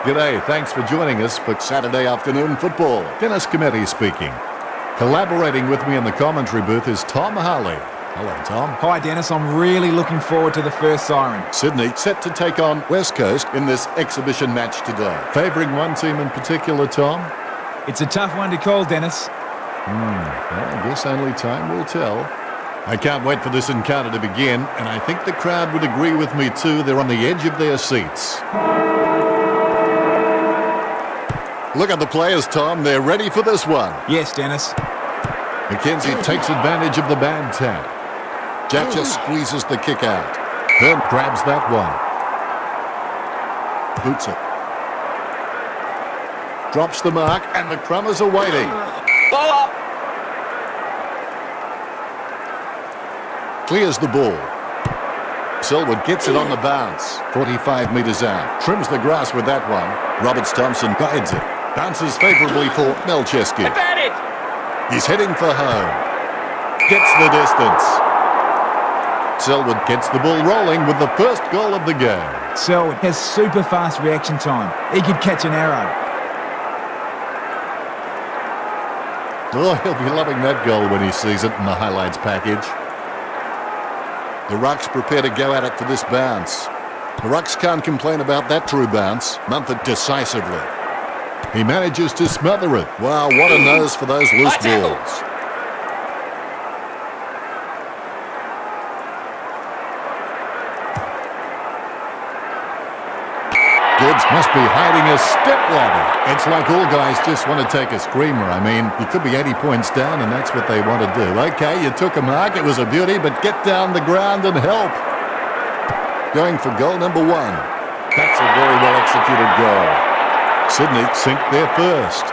G'day, thanks for joining us for Saturday afternoon football. Dennis Cometti speaking. Collaborating with me in the commentary booth is Tom Harley. Hello, Tom. Hi, Dennis. I'm really looking forward to the first siren. Sydney set to take on West Coast in this exhibition match today. Favouring one team in particular, Tom? It's a tough one to call, Dennis. Well, I guess only time will tell. I can't wait for this encounter to begin, and I think the crowd would agree with me too. They're on the edge of their seats. Look at the players, Tom. They're ready for this one. Yes, Dennis. McKenzie takes advantage of the bad tap. Jack just squeezes the kick out. Hearn grabs that one. Boots it. Drops the mark, and the Crummers are waiting. Ball up. Clears the ball. Selwood gets it on the bounce. 45 metres out. Trims the grass with that one. Roberts-Thompson guides it. Bounces favourably for Melcheski. Advantage. He's heading for home. Gets the distance. Selwood gets the ball rolling with the first goal of the game. Selwood has super fast reaction time. He could catch an arrow. Oh, he'll be loving that goal when he sees it in the highlights package. The Rucks prepare to go at it for this bounce. The Rucks can't complain about that true bounce. Mumford decisively. He manages to smother it. Wow, what a nose for those loose balls. Gibbs must be hiding a stepladder. It's like all guys just want to take a screamer. I mean, you could be 80 points down and that's what they want to do. Okay, you took a mark, it was a beauty, but get down the ground and help. Going for goal number 1. That's a very well executed goal. Sydney sink there first.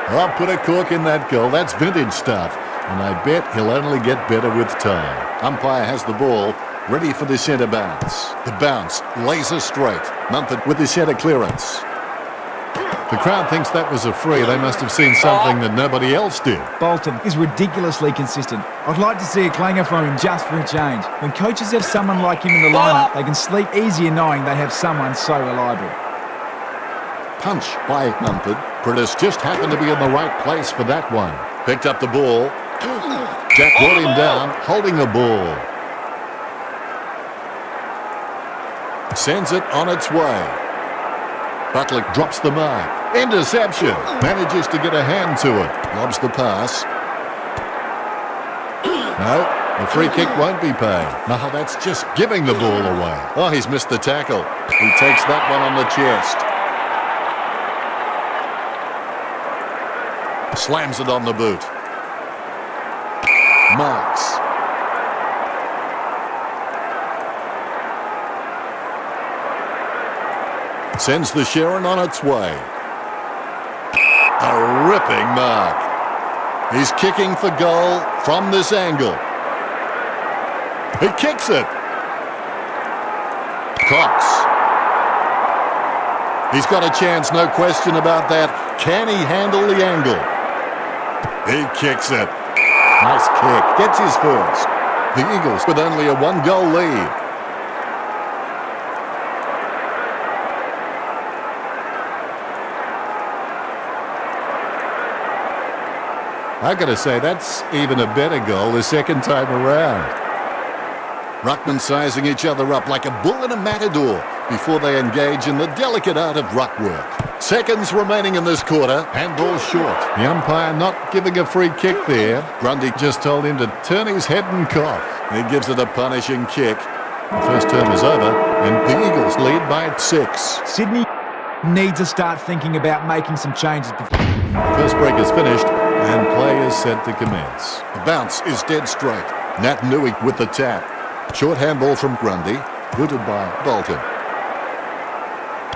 Oh, put a cork in that goal. That's vintage stuff. And I bet he'll only get better with time. Umpire has the ball, ready for the centre bounce. The bounce, laser straight. Mumford with the centre clearance. The crowd thinks that was a free. They must have seen something that nobody else did. Bolton is ridiculously consistent. I'd like to see a clanger from him just for a change. When coaches have someone like him in the lineup, they can sleep easier knowing they have someone so reliable. Punch by Mumford. Prentice just happened to be in the right place for that one. Picked up the ball. Jack brought him down, holding the ball. Sends it on its way. Butler drops the mark. Interception. Manages to get a hand to it. Lobs the pass. No, the free kick won't be paid. No, that's just giving the ball away. Oh, he's missed the tackle. He takes that one on the chest. Slams it on the boot. Marks. Sends the Sharon on its way. A ripping mark. He's kicking for goal from this angle. He kicks it. Cox. He's got a chance, no question about that. Can he handle the angle? He kicks it. Nice kick. Gets his first. The Eagles with only a 1-goal lead. I've got to say, that's even a better goal the second time around. Ruckmen sizing each other up like a bull in a matador before they engage in the delicate art of ruck work. Seconds remaining in this quarter. Handball short. The umpire not giving a free kick there. Grundy just told him to turn his head and cough. He gives it a punishing kick. The first term is over, and the Eagles lead by 6. Sydney needs to start thinking about making some changes before. The first break is finished, and play is set to commence. The bounce is dead straight. Nat Nui with the tap. Short handball from Grundy, booted by Bolton.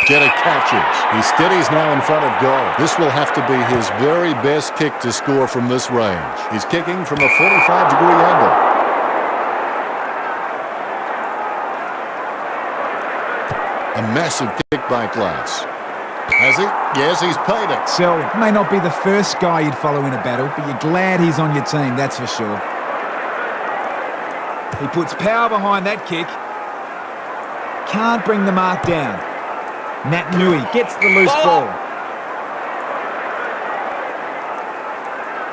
Jetta catches. He steadies now in front of goal. This will have to be his very best kick to score from this range. He's kicking from a 45-degree angle. A massive kick by Glass. Has he? Yes, he's paid it. Selwood may not be the first guy you'd follow in a battle, but you're glad he's on your team, that's for sure. He puts power behind that kick. Can't bring the mark down. Nat Nui gets the loose ball.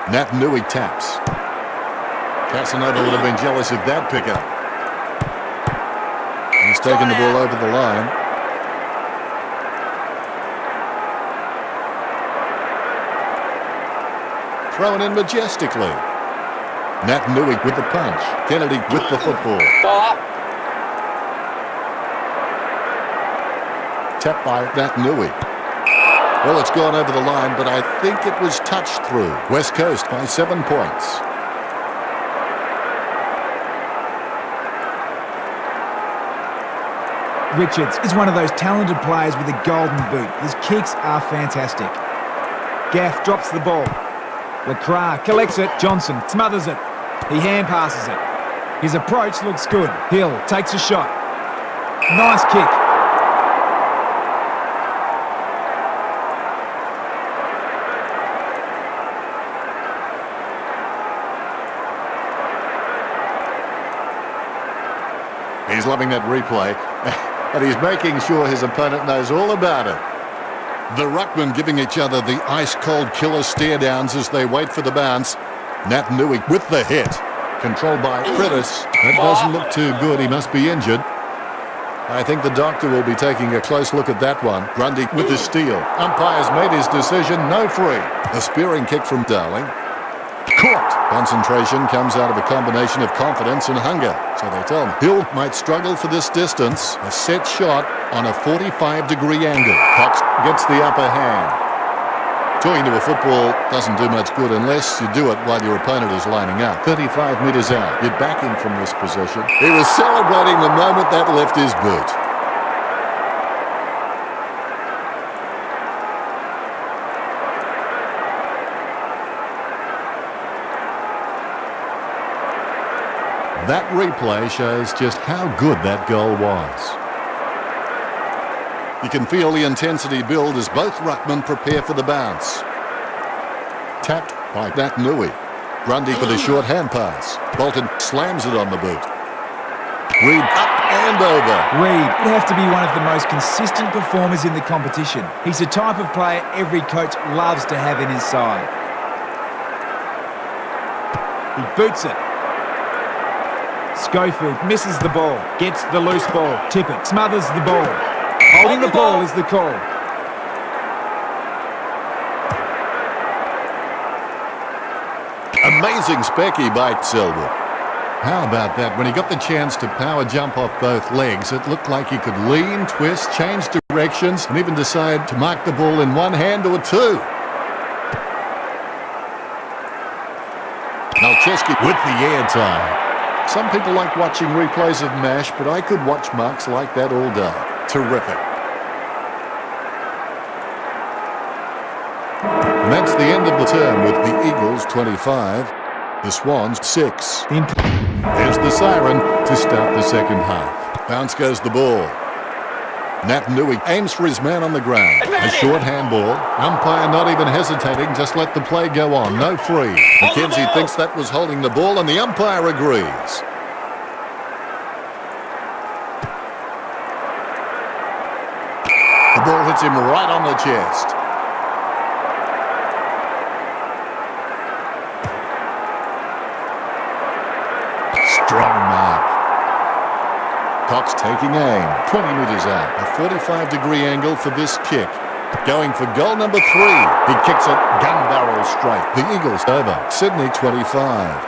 Nat Nui taps. Casanova would have been jealous of that pickup. He's taken the ball over the line. Thrown in majestically. Nat Nui with the punch. Kennedy with the football. Tapped by Nat Nui. Well, it's gone over the line, but I think it was touched through. West Coast by 7 points. Richards is one of those talented players with a golden boot. His kicks are fantastic. Gaff drops the ball. Lacroix collects it. Johnson smothers it. He hand passes it. His approach looks good. Hill takes a shot. Nice kick. He's loving that replay, and he's making sure his opponent knows all about it. The ruckmen giving each other the ice-cold killer stare-downs as they wait for the bounce. Nat Nui with the hit. Controlled by Frittis. That doesn't look too good. He must be injured. I think the doctor will be taking a close look at that one. Grundy with the steal. Umpire's made his decision. No free. A spearing kick from Darling. Caught. Concentration comes out of a combination of confidence and hunger. So they tell him Hill might struggle for this distance. A set shot on a 45-degree angle. Cox gets the upper hand. Talking to a football doesn't do much good unless you do it while your opponent is lining up. 35 metres out. You're backing from this position. He was celebrating the moment that left his boot. That replay shows just how good that goal was. You can feel the intensity build as both ruckmen prepare for the bounce. Tapped by Nat Nui. Grundy for the short hand pass. Bolton slams it on the boot. Reed up and over. Reed would have to be one of the most consistent performers in the competition. He's the type of player every coach loves to have in his side. He boots it. Schofield misses the ball, gets the loose ball. Tippett smothers the ball. Holding the ball is the call. Amazing specky by Selwood. How about that? When he got the chance to power jump off both legs, it looked like he could lean, twist, change directions, and even decide to mark the ball in one hand or two. Malcheski with the air time. Some people like watching replays of MASH, but I could watch marks like that all day. Terrific. And that's the end of the term with the Eagles 25, the Swans 6. There's the siren to start the second half. Bounce goes the ball. Nat Nui aims for his man on the ground. A short handball. Umpire not even hesitating, just let the play go on. No free. McKenzie thinks that was holding the ball, and the umpire agrees. The ball hits him right on the chest. Strong mark. Cox taking aim, 20 metres out, a 45-degree angle for this kick. Going for goal number 3. He kicks it gun barrel straight. The Eagles over. Sydney 25.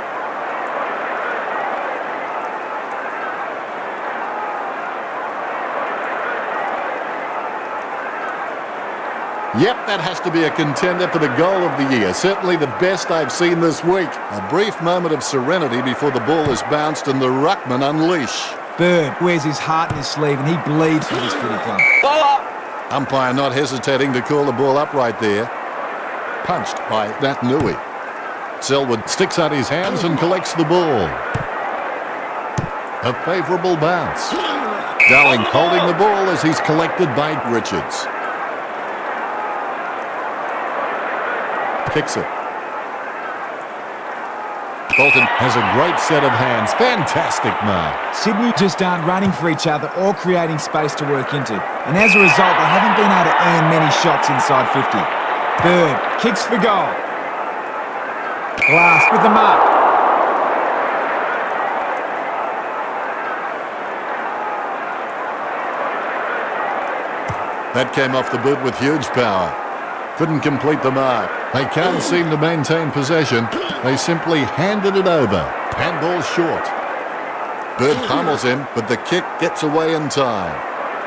Yep, that has to be a contender for the goal of the year. Certainly the best I've seen this week. A brief moment of serenity before the ball is bounced and the ruckman unleash. Bird wears his heart in his sleeve and he bleeds for this footy club. Umpire not hesitating to call the ball up right there. Punched by Nat Nui. Selwood sticks out his hands and collects the ball. A favourable bounce. Darling holding the ball as he's collected by Richards. Kicks it. Bolton has a great set of hands. Fantastic mark. Sydney just aren't running for each other or creating space to work into. And as a result, they haven't been able to earn many shots inside 50. Bird kicks for goal. Glass with the mark. That came off the boot with huge power. Couldn't complete the mark. They can't seem to maintain possession. They simply handed it over. Handball short. Bird pummels him, but the kick gets away in time.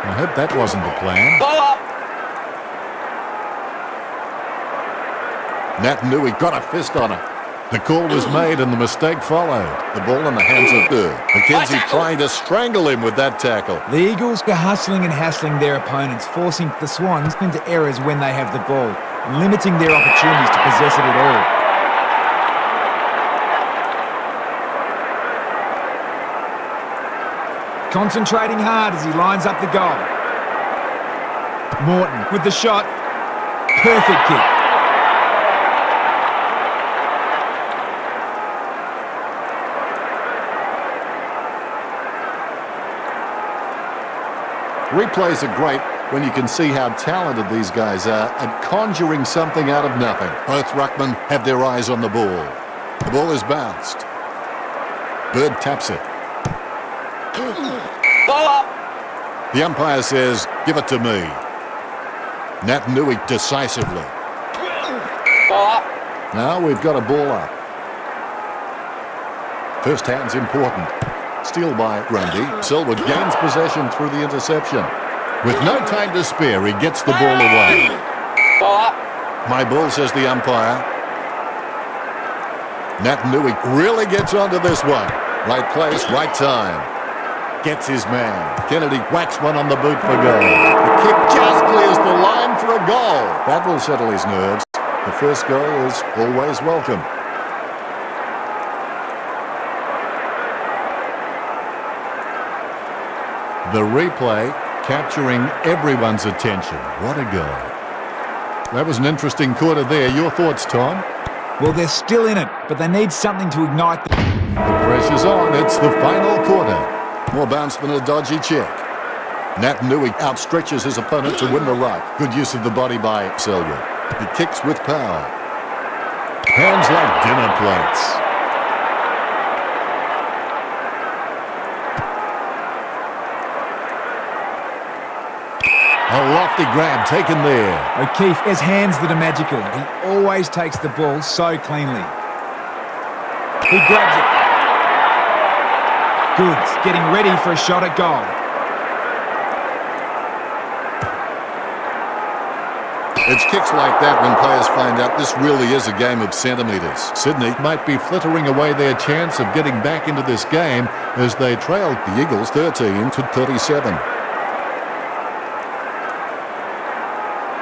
I hope that wasn't the plan. Nat Nui got a fist on it. The call was made and the mistake followed. The ball in the hands of Bird. McKenzie trying to strangle him with that tackle. The Eagles are hustling and hassling their opponents, forcing the Swans into errors when they have the ball, and limiting their opportunities to possess it at all. Concentrating hard as he lines up the goal. Morton with the shot. Perfect kick. Replays are great when you can see how talented these guys are at conjuring something out of nothing. Both ruckmen have their eyes on the ball. The ball is bounced. Bird taps it. Ball up. The umpire says, give it to me. Nat Nui decisively. Ball up. Now we've got a ball up. First hand's important. Steal by Grundy. Selwood gains possession through the interception. With no time to spare, he gets the ball away. Ball up. My ball, says the umpire. Nat Nui really gets onto this one. Right place, right time. Gets his man. Kennedy whacks one on the boot for goal. The kick just clears the line for a goal. That will settle his nerves. The first goal is always welcome. The replay capturing everyone's attention. What a goal. That was an interesting quarter there. Your thoughts, Tom? Well, they're still in it, but they need something to ignite them. The pressure's on. It's the final quarter. More bounce than a dodgy check. Nat Nui outstretches his opponent to win the ruck. Good use of the body by Selwood. He kicks with power. Hands like dinner plates. A lofty grab taken there. O'Keefe has hands that are magical. He always takes the ball so cleanly. He grabs it. Goods getting ready for a shot at goal. It's kicks like that when players find out this really is a game of centimetres. Sydney might be frittering away their chance of getting back into this game as they trailed the Eagles 13-37.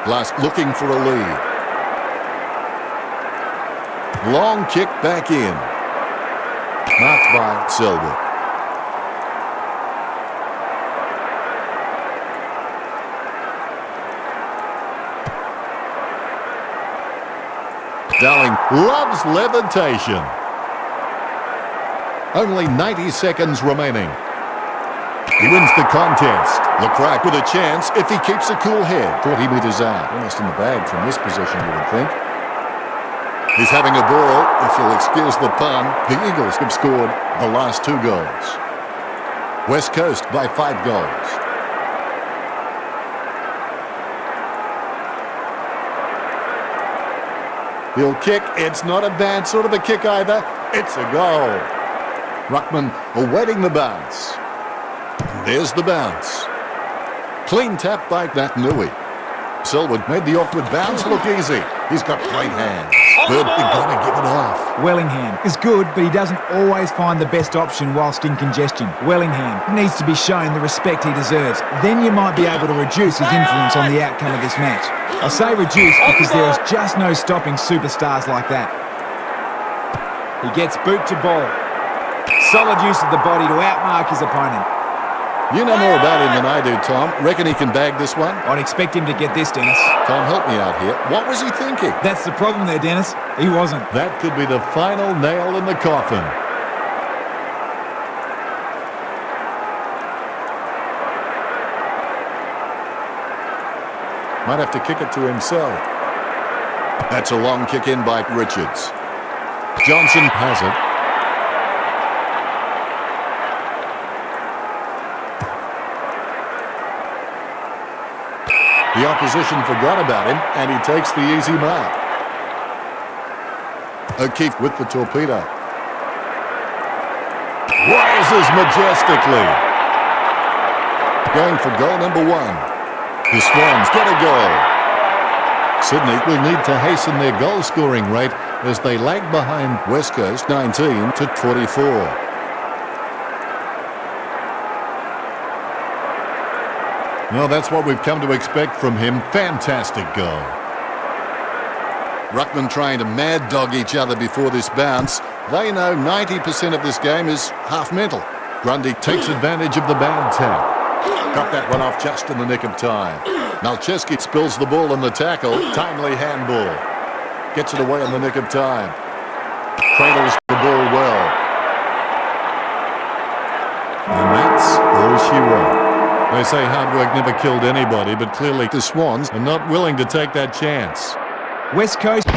Glass looking for a lead. Long kick back in. Marked by Selwood. Darling loves levitation. Only 90 seconds remaining. He wins the contest. Lecrack with a chance if he keeps a cool head. 40 metres out. Almost in the bag from this position, you would think. He's having a ball. If you'll excuse the pun, the Eagles have scored the last 2 goals. West Coast by 5 goals. He'll kick. It's not a bad sort of a kick either. It's a goal. Ruckman awaiting the bounce. There's the bounce. Clean tap by Nat Nui. Selwood made the awkward bounce look easy. He's got great hands. Bird, you gotta give it off. Wellingham is good, but he doesn't always find the best option whilst in congestion. Wellingham needs to be shown the respect he deserves. Then you might be able to reduce his influence on the outcome of this match. I say reduce because there is just no stopping superstars like that. He gets boot to ball. Solid use of the body to outmark his opponent. You know more about him than I do, Tom. Reckon he can bag this one? I'd expect him to get this, Dennis. Tom, help me out here. What was he thinking? That's the problem there, Dennis. He wasn't. That could be the final nail in the coffin. Might have to kick it to himself. That's a long kick in by Richards. Johnson has it. The opposition forgot about him, and he takes the easy mark. O'Keefe with the torpedo. Rises majestically. Going for goal number 1. The Swans get a goal. Sydney will need to hasten their goal-scoring rate as they lag behind West Coast 19 to 44. Well, that's what we've come to expect from him. Fantastic goal. Ruckman trying to mad dog each other before this bounce. They know 90% of this game is half mental. Grundy takes advantage of the bad tap. Got that one off just in the nick of time. Malcheski spills the ball in the tackle. Timely handball. Gets it away in the nick of time. Cradles the ball well. And that's all she wrote. They say hard work never killed anybody, but clearly the Swans are not willing to take that chance. West Coast.